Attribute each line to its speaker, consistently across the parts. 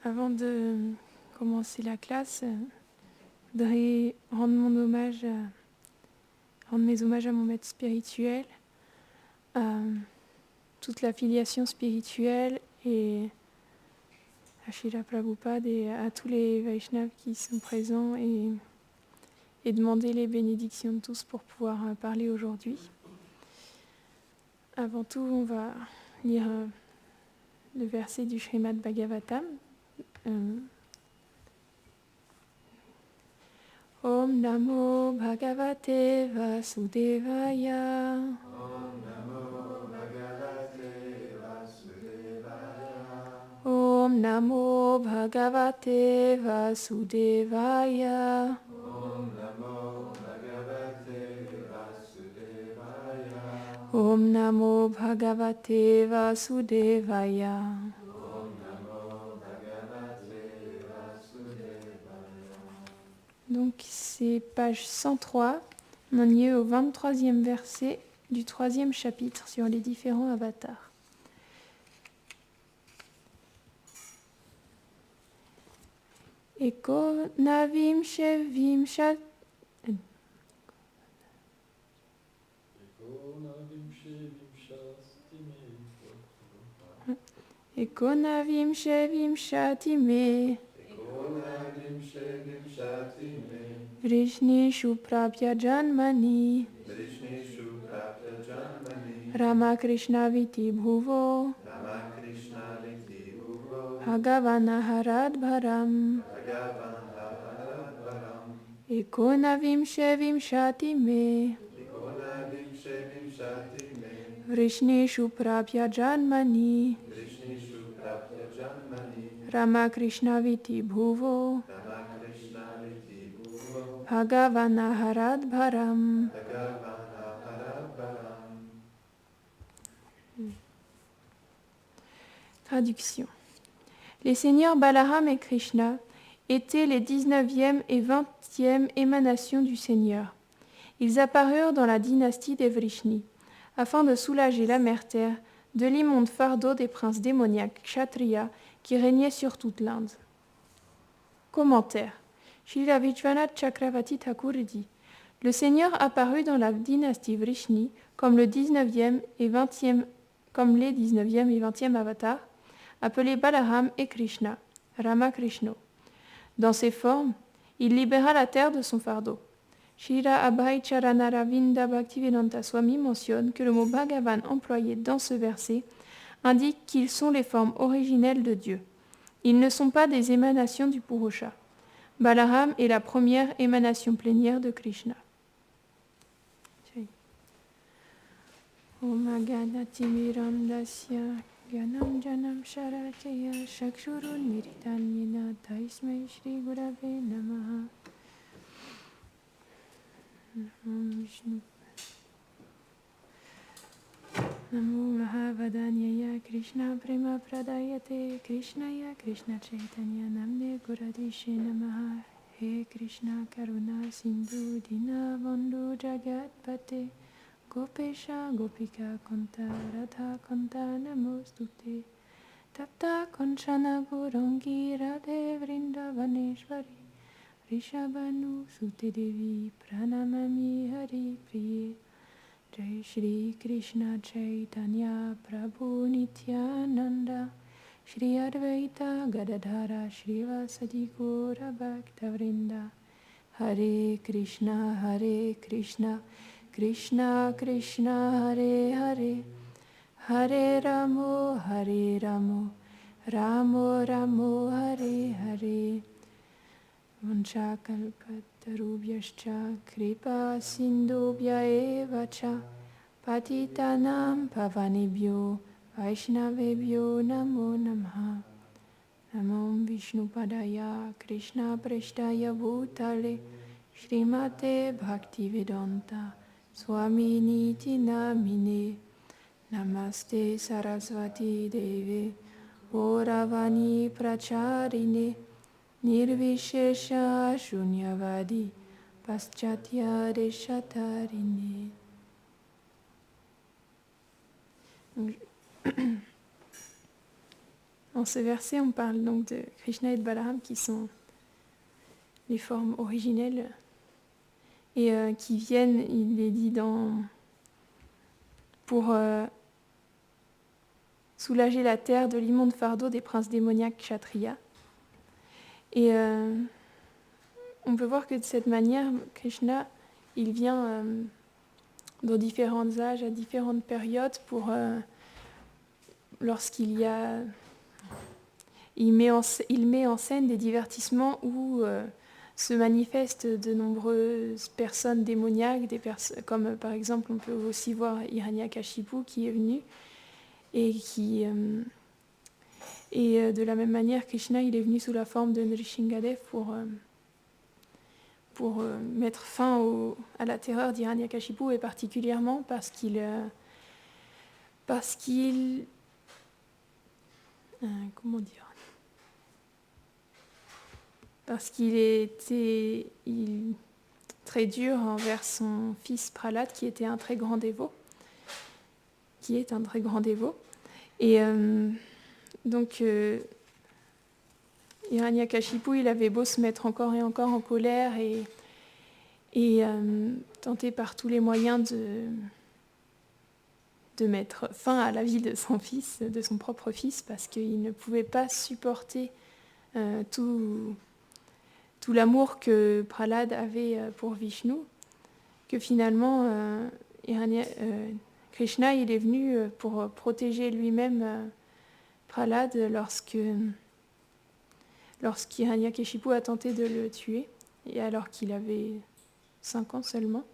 Speaker 1: Avant de commencer la classe, je voudrais rendre mes hommages à mon maître spirituel, à toute la filiation spirituelle et à Srila Prabhupada et à tous les Vaishnavas qui sont présents et demander les bénédictions de tous pour pouvoir parler aujourd'hui. Avant tout, on va lire le verset du Srimad Bhagavatam. Om Namo Bhagavate Vasudevaya.
Speaker 2: Om Namo Bhagavate Vasudevaya.
Speaker 1: Om Namo Bhagavate Vasudevaya.
Speaker 2: Om Namo Bhagavate Vasudevaya.
Speaker 1: Om Namo Bhagavate Vasudevaya.
Speaker 2: Om Namo Bhagavate Vasudevaya.
Speaker 1: Donc c'est page 103, on en y est au 23e verset du 3e chapitre sur les différents avatars. Eko navim shevim shat Eko navim shevim shatime Vrishnishu prapya janmani Rama Krishna viti bhuvo Bhagavana harad bharam Eko navim shevim shatime Vrishnishu prapya janmani Rama Krishna viti bhuvo Bhagavana harad bharam. Traduction. Les seigneurs Balaram et Krishna étaient les 19e et 20e émanations du Seigneur. Ils apparurent dans la dynastie des Vrishnis, afin de soulager l'amertume de l'immonde fardeau des princes démoniaques Kshatriya qui régnaient sur toute l'Inde. Commentaire. Srila Vishwanath Chakravarti Thakur dit: le Seigneur apparut dans la dynastie Vrishni comme les 19e et 20e avatars, appelés Balaram et Krishna, Rama Krishna. Dans ces formes, il libéra la terre de son fardeau. Srila Abhay Charanaravinda Bhaktivedanta Swami mentionne que le mot Bhagavan employé dans ce verset indique qu'ils sont les formes originelles de Dieu. Ils ne sont pas des émanations du Purusha. Balaram est la première émanation plénière de Krishna. Om Aganatimiram Dasya Gyanam Janam Sharachaya Shakshurun Miritanyena Taismai Shri Gurave Namaha. Namo Mahavadanyaya Krishna Prema Pradayate Krishnaya Krishna Chaitanya Namne Guradishe Namaha. He Krishna Karuna Sindhu Dina Bandhu Jagat Pate Gopesha Gopika Kanta Radha Kanta Namostute Tapta Konchana Gourangi Radhe Vrindavaneshwari Rishabhanu Sute Devi Pranamami Hari Priye Jai Shri Krishna Chaitanya Prabhu Nityananda Shri Advaita Gadadhara Shrivasadi Gaura Bhaktavrinda Hare Krishna Krishna Krishna Hare Hare Hare Ramo Ramo Ramo Hare Hare Vanchakalpatarubhyascha Kripa Sindhubhya eva cha Patitanam Pavanebhyo Vaishnavebhyo Namo Namaha. Namo Vishnupadaya Krishna Preshtaya Bhutale Srimate Bhaktivedanta Swami Niti Namine. Namaste Sarasvati Deve Oravani Pracharine Nirvishesha Shunyavadi Paschatya Deshatarine. dans ce verset, on parle donc de Krishna et de Balaram qui sont les formes originelles et qui viennent, il est dit, pour soulager la terre de l'immonde fardeau des princes démoniaques kshatriyas. Et on peut voir que de cette manière, Krishna, il vient dans différents âges, à différentes périodes, pour lorsqu'il y a... Il met en scène des divertissements où se manifestent de nombreuses personnes démoniaques, comme par exemple on peut aussi voir Hiranyakashipu qui est venu et qui... de la même manière, Krishna, il est venu sous la forme de Nrsimhadev pour mettre fin à la terreur d'Hiranyakashipu, et particulièrement parce qu'il comment dire, parce qu'il était très dur envers son fils Prahlad, qui est un très grand dévot. Et donc, Hiranyakashipu, il avait beau se mettre encore et encore en colère et tenter par tous les moyens de mettre fin à la vie de son fils, de son propre fils, parce qu'il ne pouvait pas supporter tout l'amour que Prahlad avait pour Vishnu, que finalement Krishna, il est venu pour protéger lui-même Prahlad lorsqu'Hiranyakashipu a tenté de le tuer, et alors qu'il avait 5 ans seulement.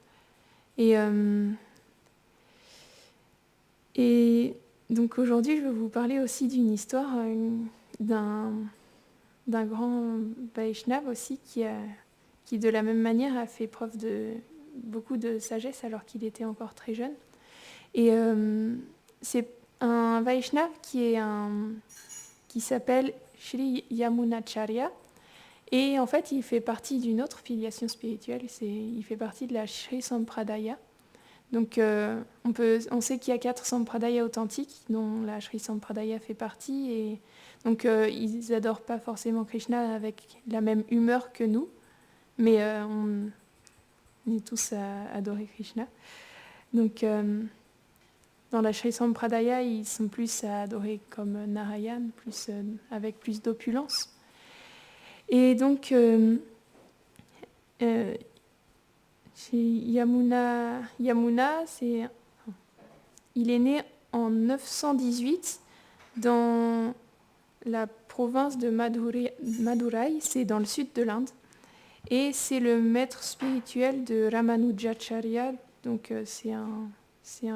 Speaker 1: Et donc aujourd'hui, je vais vous parler aussi d'une histoire d'un grand Vaishnav aussi qui de la même manière a fait preuve de beaucoup de sagesse alors qu'il était encore très jeune. Et c'est un Vaishnav qui s'appelle Sri Yamunacharya, et en fait il fait partie d'une autre filiation spirituelle, il fait partie de la Sri Sampradaya. Donc on sait qu'il y a 4 Sampradayas authentiques dont la Sri Sampradaya fait partie, et donc ils n'adorent pas forcément Krishna avec la même humeur que nous, mais on est tous à adorer Krishna. Donc dans la Sri Sampradaya, ils sont plus à adorer comme Narayan, avec plus d'opulence. Et donc Yamuna, il est né en 918 dans la province de Madurai, c'est dans le sud de l'Inde, et c'est le maître spirituel de Ramanujacharya, donc c'est un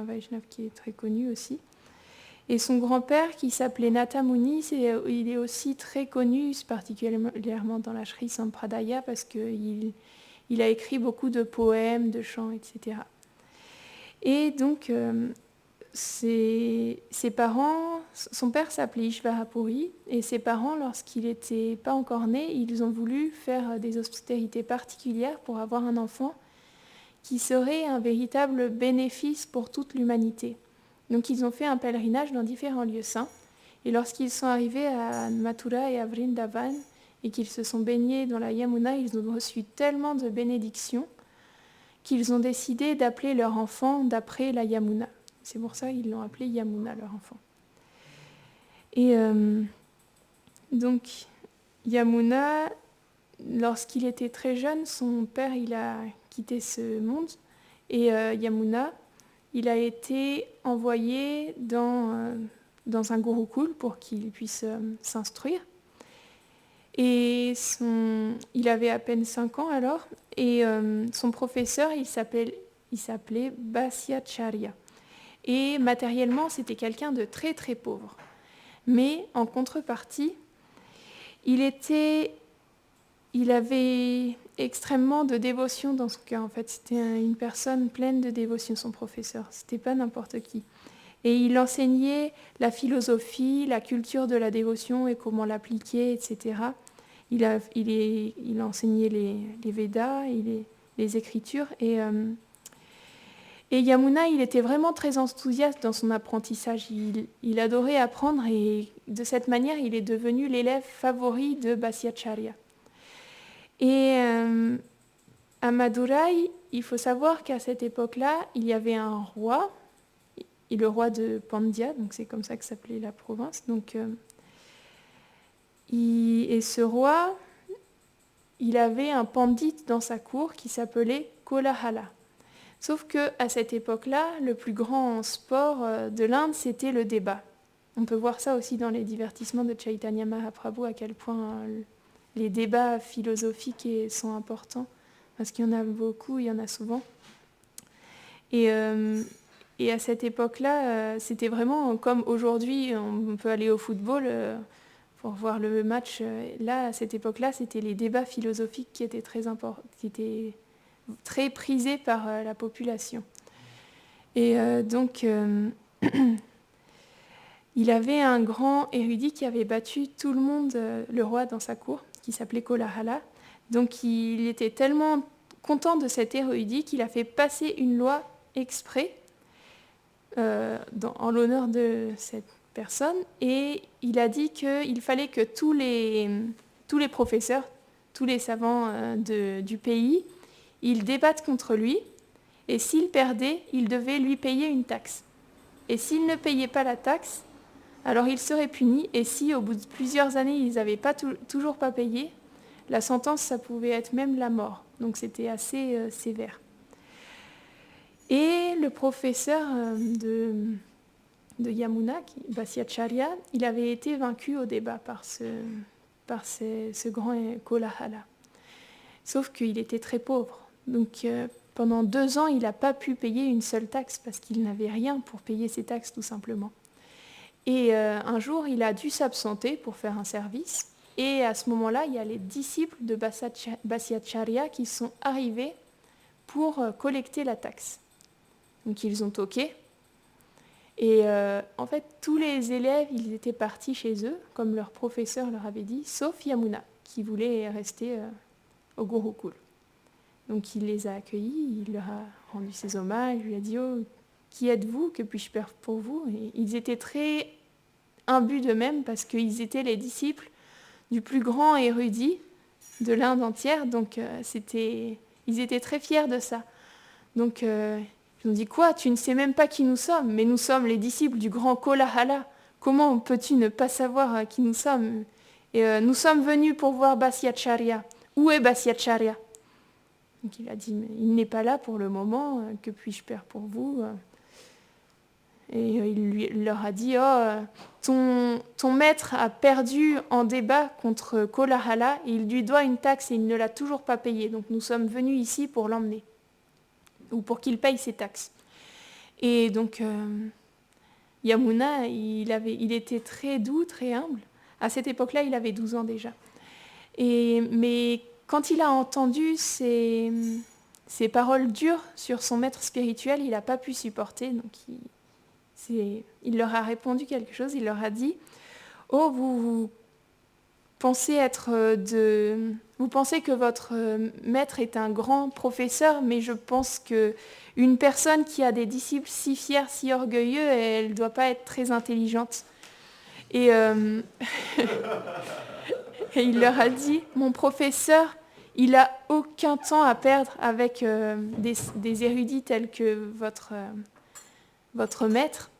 Speaker 1: Vaishnav qui est très connu aussi. Et son grand-père, qui s'appelait Nata Muni, il est aussi très connu, particulièrement dans la Sri Sampradaya, parce qu'il a écrit beaucoup de poèmes, de chants, etc. Et donc, ses parents, son père s'appelait Ishvarapuri, et ses parents, lorsqu'il n'était pas encore né, ils ont voulu faire des austérités particulières pour avoir un enfant qui serait un véritable bénéfice pour toute l'humanité. Donc ils ont fait un pèlerinage dans différents lieux saints, et lorsqu'ils sont arrivés à Mathura et à Vrindavan, et qu'ils se sont baignés dans la Yamuna, ils ont reçu tellement de bénédictions qu'ils ont décidé d'appeler leur enfant d'après la Yamuna. C'est pour ça qu'ils l'ont appelé Yamuna, leur enfant. Et donc Yamuna, lorsqu'il était très jeune, son père il a quitté ce monde, et Yamuna, il a été envoyé dans un gurukul pour qu'il puisse s'instruire. Et il avait à peine 5 ans alors, et son professeur, il s'appelait Bhasyacharya. Et matériellement, c'était quelqu'un de très très pauvre. Mais en contrepartie, il avait extrêmement de dévotion dans son cœur. En fait, c'était une personne pleine de dévotion, son professeur. C'était pas n'importe qui. Et il enseignait la philosophie, la culture de la dévotion et comment l'appliquer, etc. Il enseignait les Védas, les Écritures. Et Et Yamuna, il était vraiment très enthousiaste dans son apprentissage. Il adorait apprendre et de cette manière, il est devenu l'élève favori de Bhasyacharya. Et à Madurai, il faut savoir qu'à cette époque-là, il y avait un roi, et le roi de Pandya, donc c'est comme ça que s'appelait la province. Donc, et ce roi, il avait un pandit dans sa cour qui s'appelait Kolahala. Sauf qu'à cette époque-là, le plus grand sport de l'Inde, c'était le débat. On peut voir ça aussi dans les divertissements de Chaitanya Mahaprabhu, à quel point les débats philosophiques sont importants, parce qu'il y en a beaucoup, il y en a souvent. Et à cette époque-là, c'était vraiment comme aujourd'hui, on peut aller au football pour voir le match. Là, à cette époque-là, c'était les débats philosophiques qui étaient très importants, qui étaient très prisés par la population. Et donc, il avait un grand érudit qui avait battu tout le monde, le roi dans sa cour, qui s'appelait Kolahala. Donc, il était tellement content de cet érudit qu'il a fait passer une loi exprès en l'honneur de cette personne, et il a dit qu'il fallait que tous les professeurs, tous les savants du pays, ils débattent contre lui, et s'il perdait, il devait lui payer une taxe. Et s'il ne payait pas la taxe, alors il serait puni, et si au bout de plusieurs années, ils n'avaient toujours pas payé, la sentence, ça pouvait être même la mort. Donc c'était assez sévère. Et le professeur de Yamuna, Bhasyacharya, il avait été vaincu au débat par ce grand Kolahala. Sauf qu'il était très pauvre. Donc pendant 2 ans, il n'a pas pu payer une seule taxe parce qu'il n'avait rien pour payer ses taxes tout simplement. Et un jour, il a dû s'absenter pour faire un service. Et à ce moment-là, il y a les disciples de Bhasyacharya qui sont arrivés pour collecter la taxe. Donc ils ont toqué. Et en fait, tous les élèves, ils étaient partis chez eux, comme leur professeur leur avait dit, sauf Yamuna, qui voulait rester au Gurukul. Donc il les a accueillis, il leur a rendu ses hommages, il lui a dit « Oh, qui êtes-vous? Que puis-je faire pour vous ?» Et ils étaient très imbus d'eux-mêmes parce qu'ils étaient les disciples du plus grand érudit de l'Inde entière, donc ils étaient très fiers de ça. Donc ils ont dit « Quoi? Tu ne sais même pas qui nous sommes, mais nous sommes les disciples du grand Kolahala. Comment peux-tu ne pas savoir qui nous sommes? Et nous sommes venus pour voir Bhasyacharya. Où est Bhasyacharya ?» Donc il a dit « Mais il n'est pas là pour le moment, que puis-je faire pour vous ?» Et il leur a dit « Oh, ton maître a perdu en débat contre Kolahala, et il lui doit une taxe et il ne l'a toujours pas payée. Donc nous sommes venus ici pour l'emmener, ou pour qu'il paye ses taxes. » Et donc Yamuna, il était très doux, très humble. À cette époque-là, il avait 12 ans déjà. Mais quand il a entendu ces paroles dures sur son maître spirituel, il n'a pas pu supporter. Donc il leur a répondu quelque chose. Il leur a dit « Oh, vous pensez que votre maître est un grand professeur, mais je pense qu'une personne qui a des disciples si fiers, si orgueilleux, elle ne doit pas être très intelligente. » Et il leur a dit « Mon professeur, il n'a aucun temps à perdre avec des érudits tels que votre maître.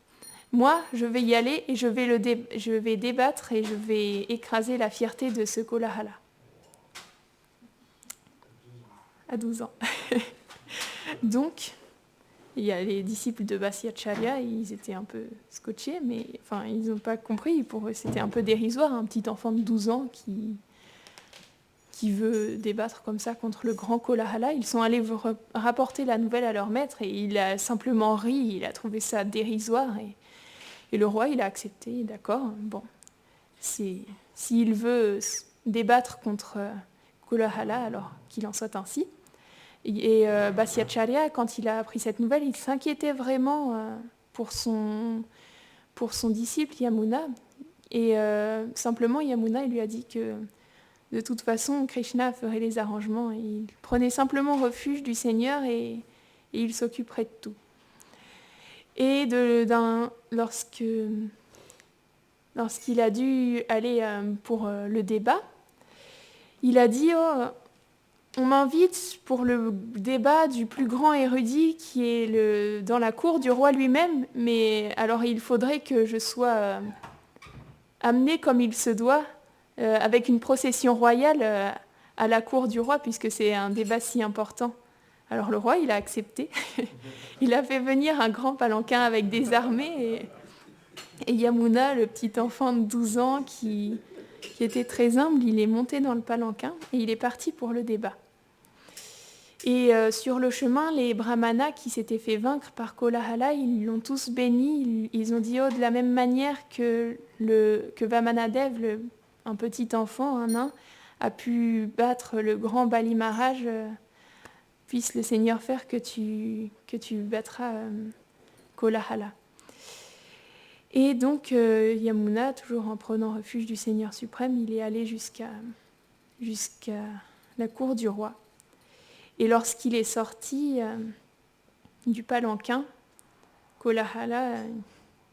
Speaker 1: Moi, je vais y aller et je vais débattre et je vais écraser la fierté de ce Kolahala. » À 12 ans. Donc, il y a les disciples de Bhasyacharya, ils étaient un peu scotchés, mais enfin, ils n'ont pas compris. Pour eux, c'était un peu dérisoire, un petit enfant de 12 ans qui veut débattre comme ça contre le grand Kolahala. Ils sont allés rapporter la nouvelle à leur maître et il a simplement ri, il a trouvé ça dérisoire. Et le roi, il a accepté, d'accord, bon, s'il veut débattre contre Kolahala, alors qu'il en soit ainsi. Et Bhasyacharya, quand il a appris cette nouvelle, il s'inquiétait vraiment pour son disciple Yamuna. Et simplement, Yamuna, il lui a dit que de toute façon, Krishna ferait les arrangements. Il prenait simplement refuge du Seigneur et il s'occuperait de tout. Et lorsqu'il a dû aller pour le débat, il a dit on m'invite pour le débat du plus grand érudit qui est dans la cour du roi lui-même, mais alors il faudrait que je sois amené comme il se doit, avec une procession royale à la cour du roi, puisque c'est un débat si important. Alors le roi, il a accepté. Il a fait venir un grand palanquin avec des armées, et Yamuna, le petit enfant de 12 ans qui était très humble, il est monté dans le palanquin et il est parti pour le débat. Et sur le chemin, les brahmanas qui s'étaient fait vaincre par Kolahala, ils l'ont tous béni. Ils ont dit de la même manière que Vamanadev, un petit enfant, un nain, a pu battre le grand Bali Maharaj, puisse le Seigneur faire que tu battras Kolahala. Et donc Yamuna, toujours en prenant refuge du Seigneur suprême, il est allé jusqu'à la cour du roi. Et lorsqu'il est sorti du palanquin, Kolahala,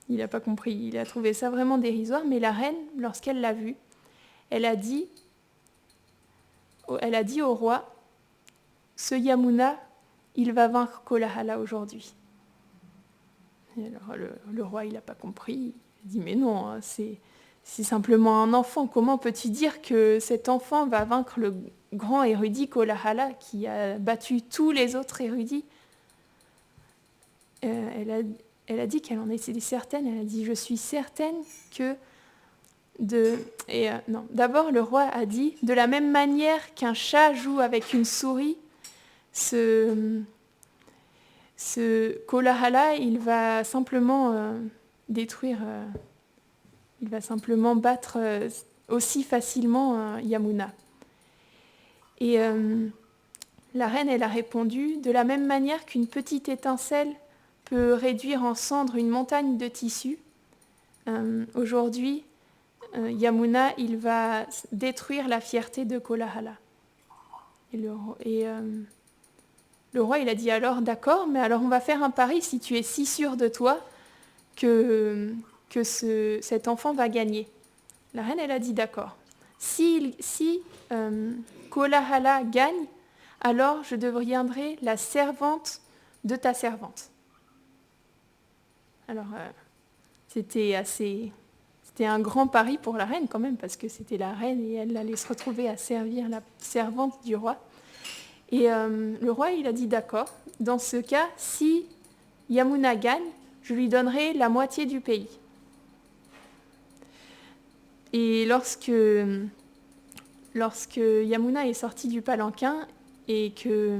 Speaker 1: il n'a pas compris, il a trouvé ça vraiment dérisoire, mais la reine, lorsqu'elle l'a vu, elle a dit au roi, ce Yamuna, il va vaincre Kolahala aujourd'hui. Et alors le roi, il n'a pas compris, il dit mais non, hein, c'est simplement un enfant, comment peux-tu dire que cet enfant va vaincre le grand érudit Kolahala qui a battu tous les autres érudits? Elle a dit qu'elle en était certaine, elle a dit je suis certaine que non. D'abord le roi a dit de la même manière qu'un chat joue avec une souris, ce Kolahala, il va simplement détruire, il va simplement battre aussi facilement Yamuna. Et la reine, elle a répondu, de la même manière qu'une petite étincelle peut réduire en cendres une montagne de tissu, aujourd'hui, Yamuna, il va détruire la fierté de Kolahala. Le roi, il a dit alors, d'accord, mais alors on va faire un pari si tu es si sûr de toi que cet enfant va gagner. La reine, elle a dit d'accord. Si Kolahala gagne, alors je deviendrai la servante de ta servante. Alors, c'était un grand pari pour la reine quand même, parce que c'était la reine et elle allait se retrouver à servir la servante du roi. Et le roi, il a dit d'accord. Dans ce cas, si Yamuna gagne, je lui donnerai la moitié du pays. Et lorsque Yamuna est sorti du palanquin et que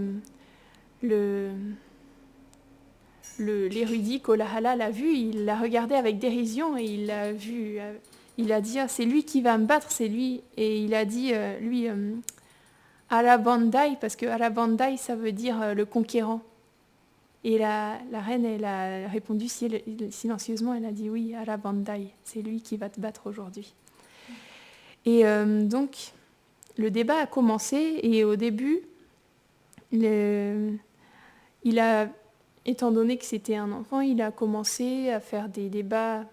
Speaker 1: l'érudit Kolahala l'a vu, il l'a regardé avec dérision et il l'a vu. Il a dit c'est lui qui va me battre, c'est lui. Et il a dit Arabandai, parce que Arabandai, ça veut dire le conquérant. Et la reine, elle a répondu silencieusement, elle a dit oui, Arabandai, c'est lui qui va te battre aujourd'hui. Et donc, le débat a commencé, et au début, étant donné que c'était un enfant, il a commencé à faire des débats,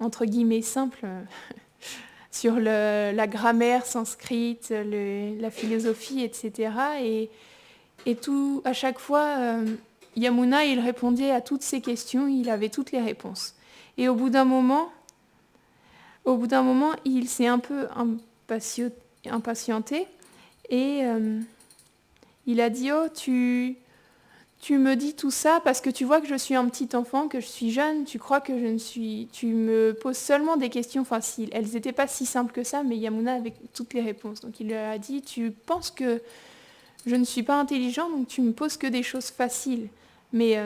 Speaker 1: entre guillemets, simples, sur la grammaire sanscrite, la philosophie, etc. Et tout, à chaque fois, Yamuna, il répondait à toutes ces questions, il avait toutes les réponses. Et au bout d'un moment, il s'est un peu impatienté et il a dit « Oh, tu me dis tout ça parce que tu vois que je suis un petit enfant, que je suis jeune, tu crois que tu me poses seulement des questions faciles. » Elles n'étaient pas si simples que ça, mais Yamuna avait toutes les réponses. Donc il lui a dit « Tu penses que je ne suis pas intelligent, donc tu me poses que des choses faciles. Mais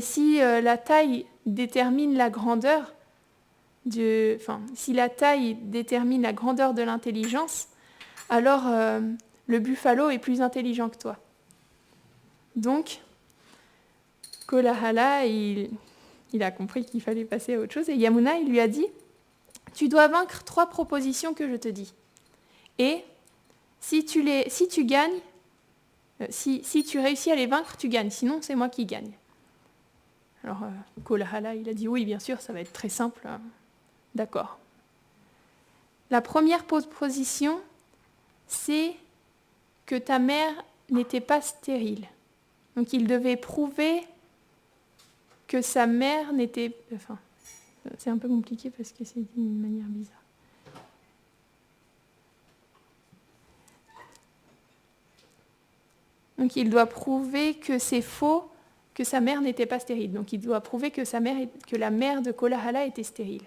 Speaker 1: si la taille détermine la grandeur si la taille détermine la grandeur de l'intelligence, alors le buffalo est plus intelligent que toi. » Donc, Kolahala, il a compris qu'il fallait passer à autre chose. Et Yamuna, il lui a dit « Tu dois vaincre 3 propositions que je te dis. Et si tu gagnes, Si tu réussis à les vaincre, tu gagnes, sinon c'est moi qui gagne. Alors Kolahala, il a dit oui, bien sûr, ça va être très simple. D'accord. La première proposition, c'est que ta mère n'était pas stérile. Donc il devait prouver que sa mère n'était... Enfin, c'est un peu compliqué parce que c'est d'une manière bizarre. Donc il doit prouver que c'est faux, que sa mère n'était pas stérile. Donc il doit prouver que la mère de Kolahala était stérile.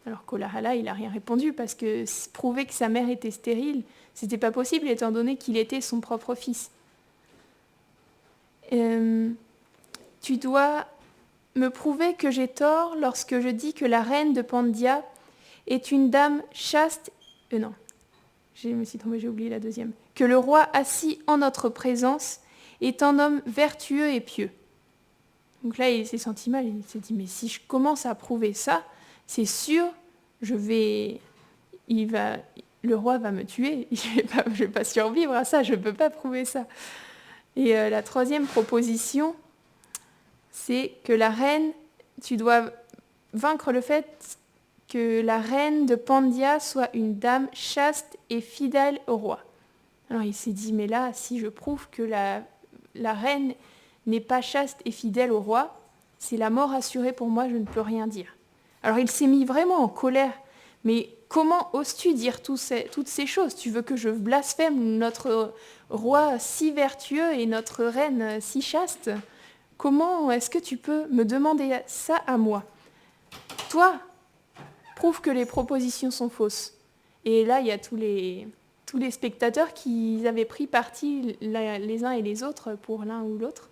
Speaker 1: Alors Kolahala, il n'a rien répondu parce que prouver que sa mère était stérile, c'était pas possible étant donné qu'il était son propre fils. Tu dois me prouver que j'ai tort lorsque je dis que la reine de Pandya est une dame chaste... non, je me suis trompée, j'ai oublié la deuxième. Que le roi assis en notre présence est un homme vertueux et pieux. Donc là, il s'est senti mal, il s'est dit, mais si je commence à prouver ça, c'est sûr, le roi va me tuer, je vais pas survivre à ça, je ne peux pas prouver ça. Et la troisième proposition, c'est que la reine, tu dois vaincre le fait que la reine de Pandya soit une dame chaste et fidèle au roi. Alors il s'est dit, mais là, si je prouve que la reine n'est pas chaste et fidèle au roi, c'est la mort assurée pour moi, je ne peux rien dire. Alors il s'est mis vraiment en colère, mais comment oses-tu dire toutes ces choses? Tu veux que je blasphème notre roi si vertueux et notre reine si chaste? Comment est-ce que tu peux me demander ça à moi? Toi, prouve que les propositions sont fausses. Et là, il y a tous les spectateurs qui avaient pris parti les uns et les autres pour l'un ou l'autre.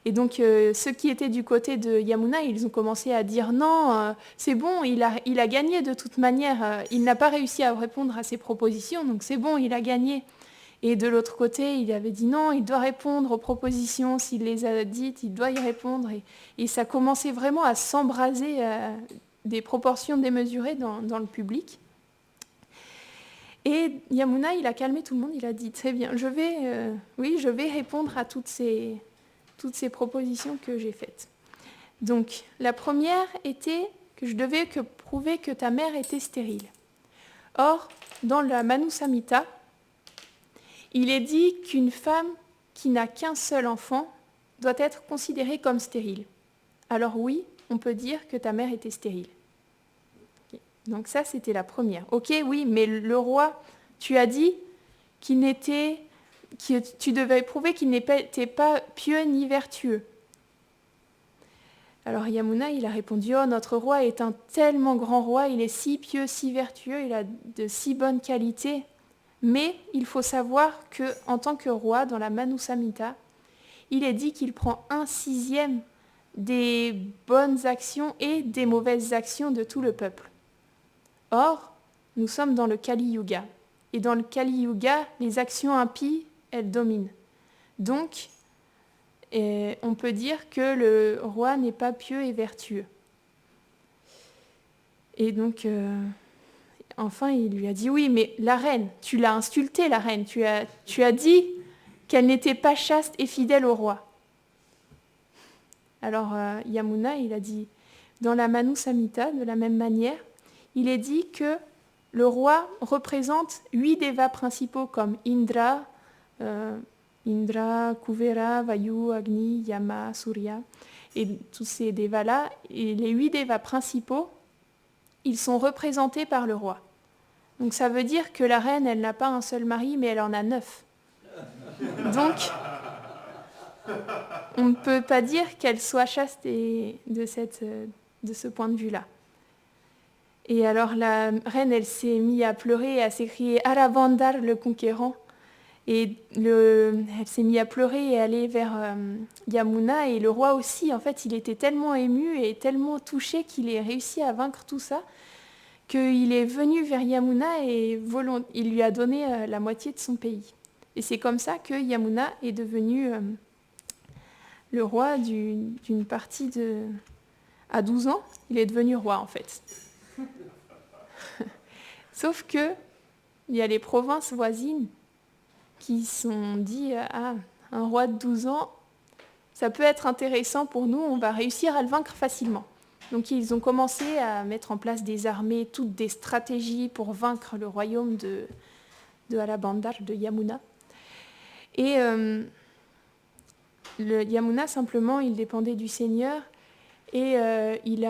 Speaker 1: Et donc, ceux qui étaient du côté de Yamuna, ils ont commencé à dire non, c'est bon, il a gagné de toute manière. Il n'a pas réussi à répondre à ses propositions, donc c'est bon, il a gagné. Et de l'autre côté, il avait dit non, il doit répondre aux propositions, s'il les a dites, il doit y répondre. Et ça commençait vraiment à s'embraser des proportions démesurées dans le public. Et Yamuna, il a calmé tout le monde, il a dit très bien, je vais répondre à toutes ces propositions que j'ai faites. Donc, la première était que je devais prouver que ta mère était stérile. Or, dans la Manu Samhita, il est dit qu'une femme qui n'a qu'un seul enfant doit être considérée comme stérile. Alors oui, on peut dire que ta mère était stérile. Okay. Donc ça, c'était la première. Ok, oui, mais le roi, tu as dit tu devais prouver qu'il n'était pas pieux ni vertueux. Alors Yamuna, il a répondu, oh, notre roi est un tellement grand roi, il est si pieux, si vertueux, il a de si bonnes qualités. Mais il faut savoir qu'en tant que roi, dans la Manu Samhita, il est dit qu'il prend 1/6 des bonnes actions et des mauvaises actions de tout le peuple. Or, nous sommes dans le Kali Yuga. Et dans le Kali Yuga, les actions impies, elles dominent. Donc, on peut dire que le roi n'est pas pieux et vertueux. Et donc... Enfin, il lui a dit, oui, mais la reine, tu l'as insultée, la reine, tu as dit qu'elle n'était pas chaste et fidèle au roi. Alors Yamuna, il a dit, dans la Manu Samhita, de la même manière, il est dit que le roi représente 8 devas principaux comme Indra, Kuvera, Vayu, Agni, Yama, Surya, et tous ces devas-là, et les 8 devas principaux, ils sont représentés par le roi. Donc ça veut dire que la reine, elle n'a pas un seul mari, mais elle en a 9. Donc, on ne peut pas dire qu'elle soit chaste de ce point de vue-là. Et alors la reine, elle s'est mise à pleurer et à s'écrier « Aravandar, le conquérant ». Et elle s'est mise à pleurer et aller vers Yamuna. Et le roi aussi, en fait, il était tellement ému et tellement touché qu'il ait réussi à vaincre tout ça, qu'il est venu vers Yamuna et il lui a donné la moitié de son pays. Et c'est comme ça que Yamuna est devenu le roi d'une partie de... À 12 ans, il est devenu roi, en fait. Sauf que il y a les provinces voisines qui se sont dit « Ah, un roi de 12 ans, ça peut être intéressant pour nous, on va réussir à le vaincre facilement. Donc ils ont commencé à mettre en place des armées, toutes des stratégies pour vaincre le royaume de Alabandar, de Yamuna. Et le Yamuna, simplement, il dépendait du Seigneur et il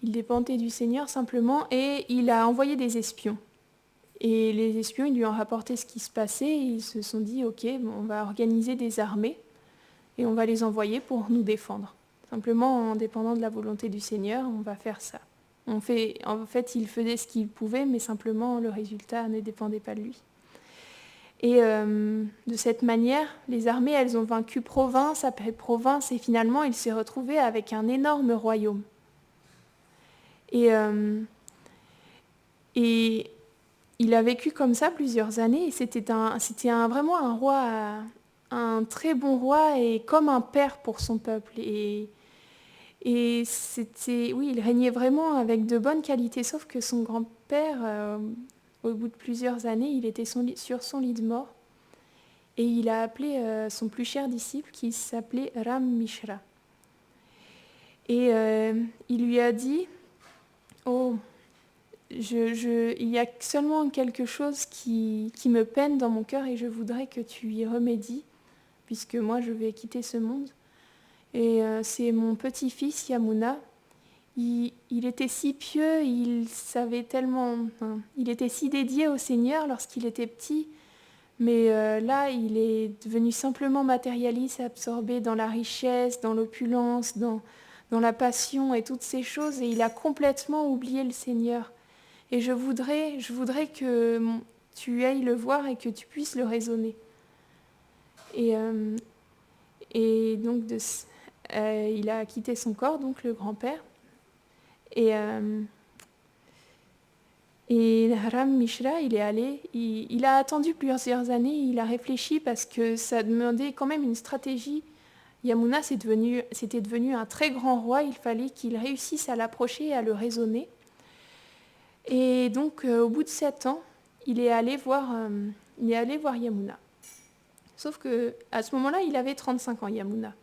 Speaker 1: dépendait du Seigneur simplement et il a envoyé des espions. Et les espions, ils lui ont rapporté ce qui se passait et ils se sont dit, ok, on va organiser des armées et on va les envoyer pour nous défendre. Simplement, en dépendant de la volonté du Seigneur, on va faire ça. En fait, il faisait ce qu'il pouvait, mais simplement, le résultat ne dépendait pas de lui. Et de cette manière, les armées, elles ont vaincu province après province, et finalement, il s'est retrouvé avec un énorme royaume. Et il a vécu comme ça plusieurs années, et c'était vraiment un roi, un très bon roi, et comme un père pour son peuple. Et il régnait vraiment avec de bonnes qualités, sauf que son grand-père, au bout de plusieurs années, il était sur son lit de mort. Et il a appelé son plus cher disciple qui s'appelait Ram Mishra. Et il lui a dit, « Oh, il y a seulement quelque chose qui me peine dans mon cœur et je voudrais que tu y remédies, puisque moi je vais quitter ce monde. Et c'est mon petit-fils Yamuna. Il était si pieux, il était si dédié au Seigneur lorsqu'il était petit, mais là, il est devenu simplement matérialiste, absorbé dans la richesse, dans l'opulence, dans la passion et toutes ces choses, et il a complètement oublié le Seigneur. Et je voudrais que tu ailles le voir et que tu puisses le raisonner. » Et donc, il a quitté son corps, donc le grand-père. Et Ram Mishra, il est allé, il a attendu plusieurs années, il a réfléchi parce que ça demandait quand même une stratégie. Yamuna, c'était devenu un très grand roi, il fallait qu'il réussisse à l'approcher et à le raisonner. Et donc, au bout de 7 ans, il est allé voir Yamuna. Sauf qu'à ce moment-là, il avait 35 ans, Yamuna.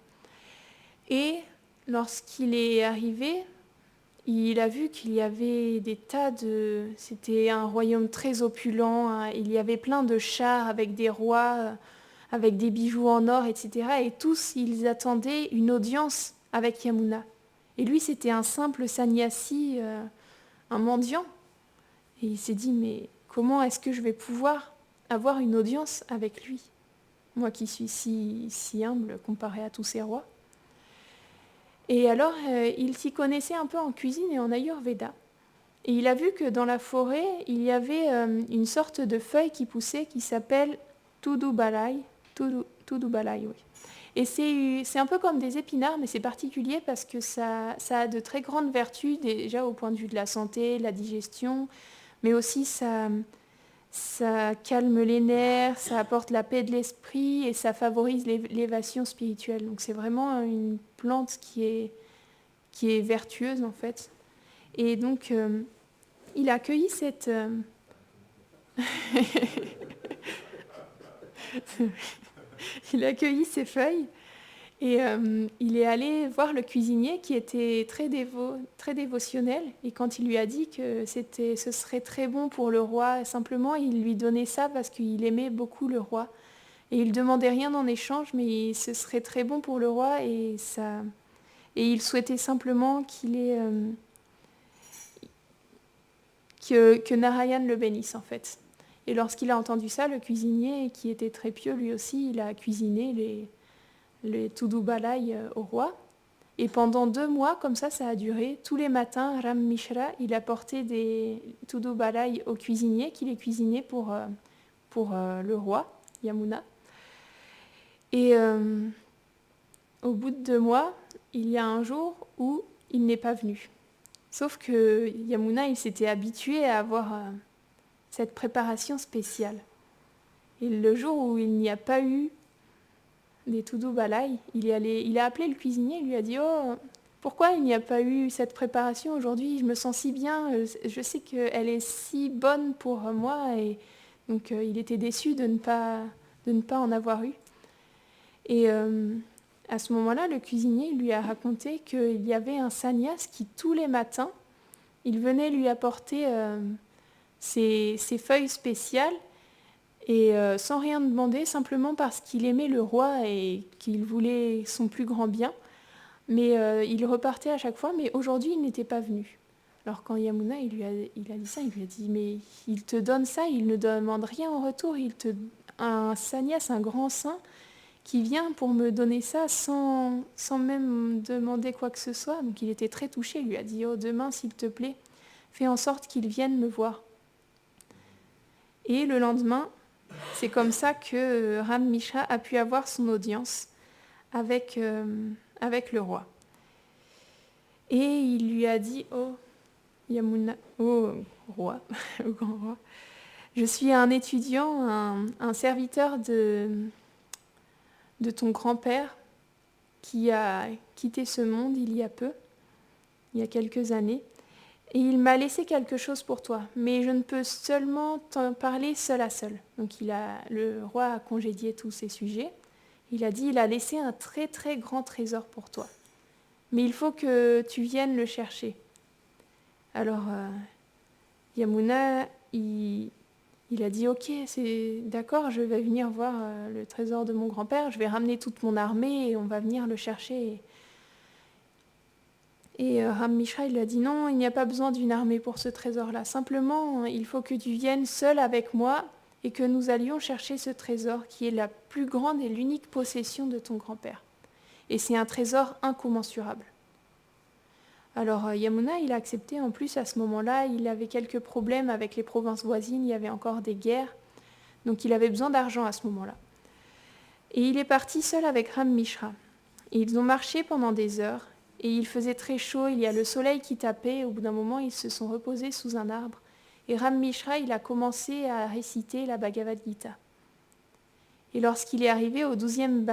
Speaker 1: Et lorsqu'il est arrivé, il a vu qu'il y avait des C'était un royaume très opulent, hein, il y avait plein de chars avec des rois, avec des bijoux en or, etc. Et tous, ils attendaient une audience avec Yamuna. Et lui, c'était un simple sannyasi, un mendiant. Et il s'est dit, mais comment est-ce que je vais pouvoir avoir une audience avec lui ? Moi qui suis si humble comparé à tous ces rois. Et alors, il s'y connaissait un peu en cuisine et en Ayurveda. Et il a vu que dans la forêt, il y avait une sorte de feuille qui poussait qui s'appelle Tudubalai. Tudubalai, oui. Et c'est un peu comme des épinards, mais c'est particulier parce que ça a de très grandes vertus, déjà au point de vue de la santé, de la digestion, mais aussi ça calme les nerfs, ça apporte la paix de l'esprit et ça favorise l'élévation spirituelle. Donc c'est vraiment une plante qui est vertueuse en fait. Et donc il a accueilli il a accueilli ces feuilles et il est allé voir le cuisinier qui était très dévotionnel, et quand il lui a dit que ce serait très bon pour le roi, simplement il lui donnait ça parce qu'il aimait beaucoup le roi. Et il ne demandait rien en échange, mais ce serait très bon pour le roi et il souhaitait simplement que Narayan le bénisse en fait. Et lorsqu'il a entendu ça, le cuisinier, qui était très pieux lui aussi, il a cuisiné les Tudubalai au roi. Et pendant 2 mois, comme ça a duré. Tous les matins, Ram Mishra, il apportait des Tudubalai au cuisinier, qui les cuisinait pour le roi, Yamuna. Et au bout de 2 mois, il y a un jour où il n'est pas venu. Sauf que Yamuna, il s'était habitué à avoir cette préparation spéciale. Et le jour où il n'y a pas eu des Tudubalai, il a appelé le cuisinier, il lui a dit « Oh, pourquoi il n'y a pas eu cette préparation aujourd'hui ? Je me sens si bien, je sais qu'elle est si bonne pour moi. » Et donc il était déçu de ne pas de ne pas en avoir eu. Et à ce moment-là, le cuisinier lui a raconté qu'il y avait un sannyas qui, tous les matins, il venait lui apporter ses feuilles spéciales et sans rien demander, simplement parce qu'il aimait le roi et qu'il voulait son plus grand bien. Mais il repartait à chaque fois, mais aujourd'hui, il n'était pas venu. Alors quand Yamuna, il a dit ça, il lui a dit, mais il te donne ça, il ne demande rien en retour, un sannyas, un grand saint, qui vient pour me donner ça sans même demander quoi que ce soit. Donc il était très touché, il lui a dit, oh, demain, s'il te plaît, fais en sorte qu'il vienne me voir. Et le lendemain, c'est comme ça que Ram Mishra a pu avoir son audience avec le roi. Et il lui a dit, oh Yamuna, oh roi, le grand roi, je suis un étudiant, un serviteur de ton grand-père qui a quitté ce monde il y a peu, il y a quelques années, et il m'a laissé quelque chose pour toi, mais je ne peux seulement t'en parler seul à seul. Donc le roi a congédié tous ces sujets. Il a dit, il a laissé un très très grand trésor pour toi, mais il faut que tu viennes le chercher. Alors Yamuna, il a dit, ok, c'est d'accord, je vais venir voir le trésor de mon grand-père, je vais ramener toute mon armée et on va venir le chercher. Et Ram Mishra, il lui a dit, non, il n'y a pas besoin d'une armée pour ce trésor-là. Simplement, il faut que tu viennes seul avec moi et que nous allions chercher ce trésor qui est la plus grande et l'unique possession de ton grand-père. Et c'est un trésor incommensurable. Alors Yamuna, il a accepté. En plus, à ce moment-là, il avait quelques problèmes avec les provinces voisines, il y avait encore des guerres. Donc il avait besoin d'argent à ce moment-là. Et il est parti seul avec Ram Mishra. Et ils ont marché pendant des heures. Et il faisait très chaud, il y a le soleil qui tapait. Au bout d'un moment, ils se sont reposés sous un arbre. Et Ram Mishra, il a commencé à réciter la Bhagavad Gita. Et lorsqu'il est arrivé au 12e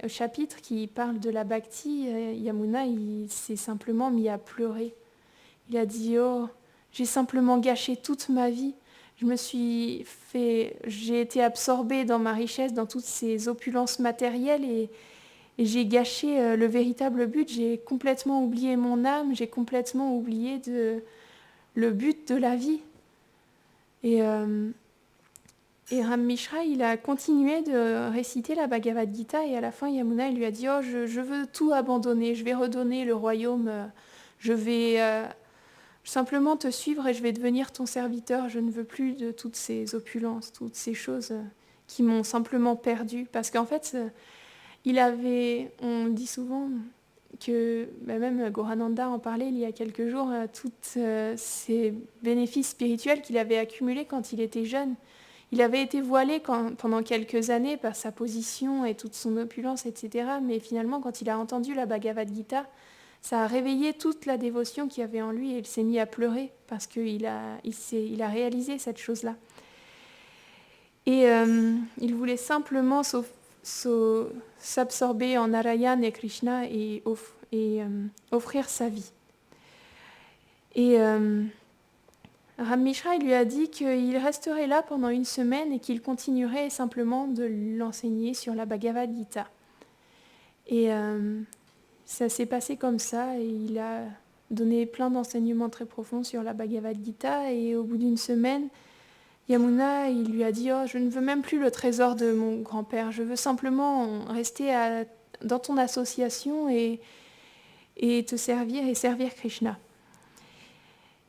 Speaker 1: chapitre qui parle de la Bhakti, Yamuna, il s'est simplement mis à pleurer. Il a dit, oh, j'ai simplement gâché toute ma vie. J'ai été absorbée dans ma richesse, dans toutes ces opulences matérielles et j'ai gâché le véritable but. J'ai complètement oublié mon âme, j'ai complètement oublié le but de la vie. Et Ram Mishra, il a continué de réciter la Bhagavad Gita et à la fin, Yamuna, il lui a dit, oh, je veux tout abandonner, je vais redonner le royaume, je vais simplement te suivre et je vais devenir ton serviteur. Je ne veux plus de toutes ces opulences, toutes ces choses qui m'ont simplement perdu. Parce qu'en fait, on dit souvent que, même Gorananda en parlait il y a quelques jours, tous ces bénéfices spirituels qu'il avait accumulés quand il était jeune. Il avait été voilé pendant quelques années par sa position et toute son opulence, etc. Mais finalement, quand il a entendu la Bhagavad Gita, ça a réveillé toute la dévotion qu'il y avait en lui et il s'est mis à pleurer parce qu'il a réalisé cette chose-là. Et il voulait simplement s'absorber en Narayana et Krishna et offrir sa vie. Et Ram Mishra, il lui a dit qu'il resterait là pendant une semaine et qu'il continuerait simplement de l'enseigner sur la Bhagavad Gita. Et ça s'est passé comme ça et il a donné plein d'enseignements très profonds sur la Bhagavad Gita et au bout d'une semaine, Yamuna, il lui a dit, oh, je ne veux même plus le trésor de mon grand-père, je veux simplement rester dans ton association et te servir et servir Krishna.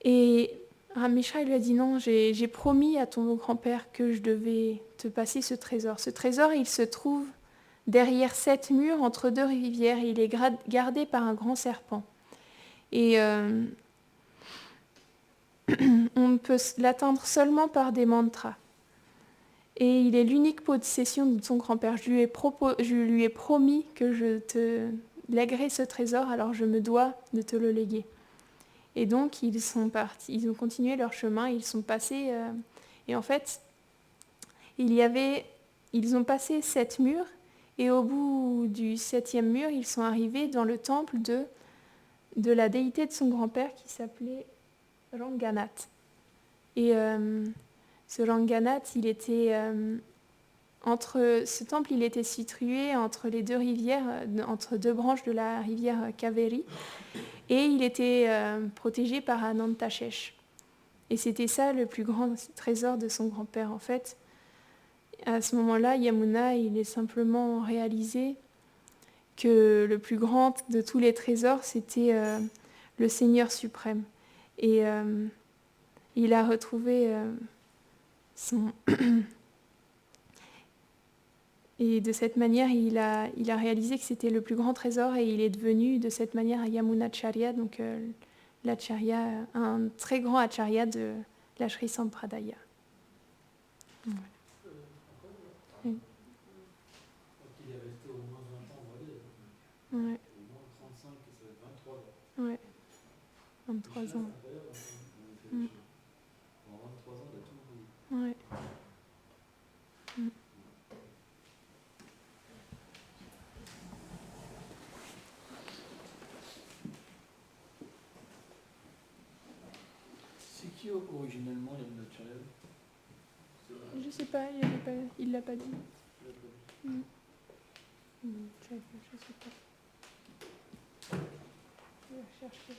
Speaker 1: Et Ram Mishra lui a dit, non, j'ai promis à ton grand-père que je devais te passer ce trésor. Ce trésor, il se trouve derrière 7 murs entre 2 rivières et il est gardé par un grand serpent. Et on peut l'atteindre seulement par des mantras. Et il est l'unique possession de son grand-père. Je lui ai promis que je te lèguerais ce trésor, alors je me dois de te le léguer. Et donc ils sont partis, ils ont continué leur chemin, ils sont passés, et en fait, ils ont passé 7 murs, et au bout du 7e mur, ils sont arrivés dans le temple de la déité de son grand-père qui s'appelait Ranganath. Et ce Ranganath, il était Ce temple, il était situé entre les deux rivières, entre deux branches de la rivière Kaveri, et il était protégé par Anantashesh. Et c'était ça le plus grand trésor de son grand-père. En fait, à ce moment-là, Yamuna, il est simplement réalisé que le plus grand de tous les trésors, c'était le Seigneur suprême. Et il a retrouvé son... Et de cette manière, il a réalisé que c'était le plus grand trésor et il est devenu de cette manière Yamunacharya, donc l'acharya, un très grand acharya de la Sri Sampradaya.
Speaker 3: Donc il est resté au moins 20 ans en Valais.
Speaker 1: Ouais.
Speaker 3: Au moins 35 et ça va être 23 ans.
Speaker 1: Ouais. 23 ans.
Speaker 3: C'est incroyable. En 23 ans, il a tout oublié.
Speaker 1: Ouais.
Speaker 3: C'est qui originellement Yamunacharya?
Speaker 1: Je sais pas, il l'a pas dit. Je sais pas. Je vais chercher.